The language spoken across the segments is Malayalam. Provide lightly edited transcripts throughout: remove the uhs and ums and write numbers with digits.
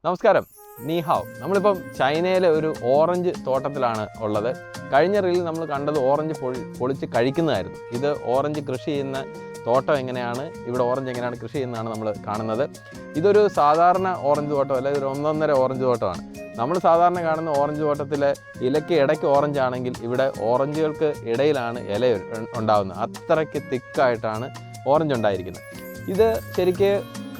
നമസ്കാരം, നീഹാവ്. നമ്മളിപ്പം ചൈനയിലെ ഒരു ഓറഞ്ച് തോട്ടത്തിലാണ് ഉള്ളത്. കഴിഞ്ഞ റീലിൽ നമ്മൾ കണ്ടത് ഓറഞ്ച് പൊളിച്ച് കഴിക്കുന്നതായിരുന്നു. ഇത് ഓറഞ്ച് കൃഷി ചെയ്യുന്ന തോട്ടം എങ്ങനെയാണ്, ഇവിടെ ഓറഞ്ച് എങ്ങനെയാണ് കൃഷി ചെയ്യുന്നതാണ് നമ്മൾ കാണുന്നത്. ഇതൊരു സാധാരണ ഓറഞ്ച് തോട്ടമല്ല, ഇതൊരു ഒന്നൊന്നര ഓറഞ്ച് തോട്ടമാണ്. നമ്മൾ സാധാരണ കാണുന്ന ഓറഞ്ച് തോട്ടത്തിലെ ഇലയ്ക്ക് ഇടയ്ക്ക് ഓറഞ്ച് ആണെങ്കിൽ ഇവിടെ ഓറഞ്ചുകൾക്ക് ഇടയിലാണ് ഇല ഉണ്ടാകുന്നത്. അത്രയ്ക്ക് തിക്കായിട്ടാണ് ഓറഞ്ച് ഉണ്ടായിരിക്കുന്നത്. ഇത് ശരിക്ക്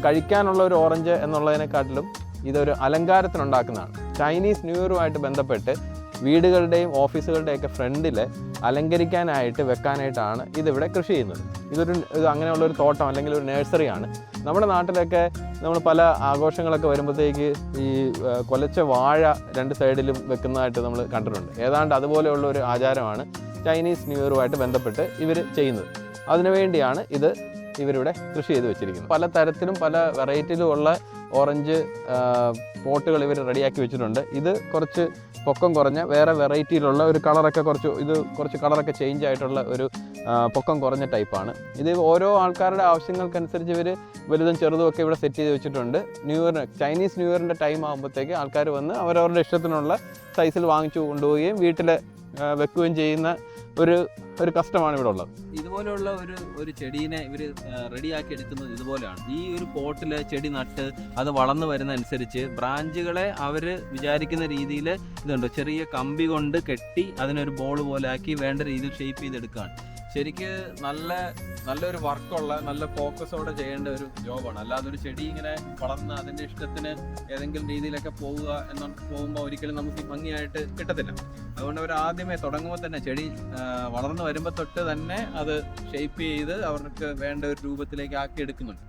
കഴിക്കാനുള്ള ഒരു ഓറഞ്ച് എന്നുള്ളതിനെക്കാട്ടിലും ഇതൊരു അലങ്കാരത്തിനുണ്ടാക്കുന്നതാണ്. ചൈനീസ് ന്യൂ ഇയറുമായിട്ട് ബന്ധപ്പെട്ട് വീടുകളുടെയും ഓഫീസുകളുടെയൊക്കെ ഫ്രണ്ടിൽ അലങ്കരിക്കാനായിട്ട് വെക്കാനായിട്ടാണ് ഇതിവിടെ കൃഷി ചെയ്യുന്നത്. ഇത് അങ്ങനെയുള്ളൊരു തോട്ടം അല്ലെങ്കിൽ ഒരു നഴ്സറിയാണ്. നമ്മുടെ നാട്ടിലൊക്കെ നമ്മൾ പല ആഘോഷങ്ങളൊക്കെ വരുമ്പോഴത്തേക്ക് ഈ കൊലച്ച വാഴ രണ്ട് സൈഡിലും വെക്കുന്നതായിട്ട് നമ്മൾ കണ്ടിട്ടുണ്ട്. ഏതാണ്ട് അതുപോലെയുള്ള ഒരു ആചാരമാണ് ചൈനീസ് ന്യൂ ഇയറുമായിട്ട് ബന്ധപ്പെട്ട് ഇവർ ചെയ്യുന്നത്. അതിനുവേണ്ടിയാണ് ഇവരിവിടെ കൃഷി ചെയ്ത് വെച്ചിരിക്കുന്നത്. പല തരത്തിലും പല വെറൈറ്റിയിലുമുള്ള ഓറഞ്ച് പോട്ടുകൾ ഇവർ റെഡിയാക്കി വെച്ചിട്ടുണ്ട്. ഇത് കുറച്ച് പൊക്കം കുറഞ്ഞ വേറെ വെറൈറ്റിയിലുള്ള ഒരു കളറൊക്കെ കുറച്ച് കളറൊക്കെ ചേഞ്ച് ആയിട്ടുള്ള ഒരു പൊക്കം കുറഞ്ഞ ടൈപ്പാണ്. ഇത് ഓരോ ആൾക്കാരുടെ ആവശ്യങ്ങൾക്കനുസരിച്ച് ഇവർ വലുതും ചെറുതും ഒക്കെ ഇവിടെ സെറ്റ് ചെയ്ത് വെച്ചിട്ടുണ്ട്. ചൈനീസ് ന്യൂ ഇയറിൻ്റെ ടൈം ആകുമ്പോഴത്തേക്ക് ആൾക്കാർ വന്ന് അവരവരുടെ ഇഷ്ടത്തിനുള്ള സൈസിൽ വാങ്ങിച്ചു കൊണ്ടുപോവുകയും വീട്ടിൽ വെക്കുകയും ചെയ്യുന്ന ഒരു കസ്റ്റമാണ് ഇവിടെ ഉള്ളത്. ഇതുപോലെയുള്ള ഒരു ചെടീനെ ഇവർ റെഡിയാക്കി എടുക്കുന്നത് ഇതുപോലെയാണ്. ഈ ഒരു പോട്ടിൽ ചെടി നട്ട് അത് വളർന്നു വരുന്ന അനുസരിച്ച് ബ്രാഞ്ചുകളെ അവർ വിചാരിക്കുന്ന രീതിയിൽ ഇതുണ്ട് ചെറിയ കമ്പി കൊണ്ട് കെട്ടി അതിനൊരു ബോൾ പോലെ ആക്കി വേണ്ട രീതിയിൽ ഷേപ്പ് ചെയ്തെടുക്കുകയാണ്. ശരിക്ക് നല്ലൊരു വർക്കുള്ള നല്ല ഫോക്കസോടെ ചെയ്യേണ്ട ഒരു ജോബാണ്. അല്ലാതെ ഒരു ചെടി ഇങ്ങനെ വളർന്ന് അതിൻ്റെ ഇഷ്ടത്തിന് ഏതെങ്കിലും രീതിയിലൊക്കെ പോകുമ്പോൾ ഒരിക്കലും നമുക്ക് ഭംഗിയായിട്ട് കിട്ടത്തില്ല. അതുകൊണ്ട് അവർ ആദ്യമേ തുടങ്ങുമ്പോൾ തന്നെ ചെടി വളർന്നു വരുമ്പോൾ തൊട്ട് തന്നെ അത് ഷേപ്പ് ചെയ്ത് അവർക്ക് വേണ്ട ഒരു രൂപത്തിലേക്ക് ആക്കി എടുക്കുന്നുണ്ട്.